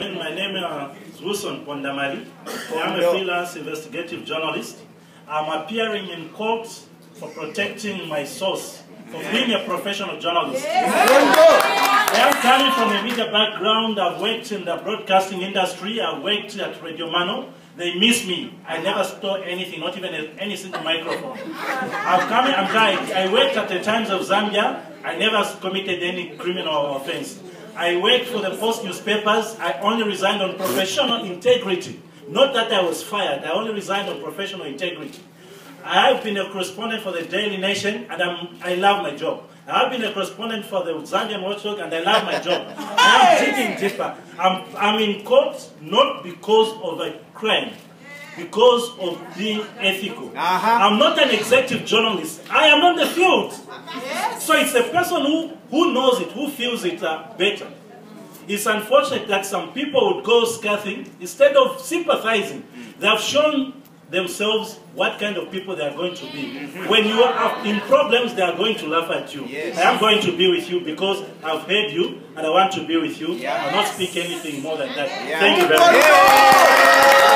My name is Wilson Pondamali. I'm a freelance investigative journalist. I'm appearing in court for protecting my source, for being a professional journalist. I am coming from a media background. I've worked in the broadcasting industry. I've worked at Radio Mano. They miss me. I never stole anything, not even any single microphone. I worked at the Times of Zambia. I never committed any criminal offense. I worked for the Post newspapers. I only resigned on professional integrity. Not that I was fired. I only resigned on professional integrity. I have been a correspondent for the Daily Nation, and I love my job. I have been a correspondent for the Zambian Watchdog, and I love my job. I am digging deeper. I'm in court not because of a crime, because of being ethical. I'm not an executive journalist. I am on the field. So it's the person who knows it, who feels it better. It's unfortunate that some people would go scathing instead of sympathizing. They have shown themselves what kind of people they are going to be. When you are in problems, they are going to laugh at you. I am going to be with you because I've heard you and I want to be with you. I will not speak anything more than that. Thank you very much.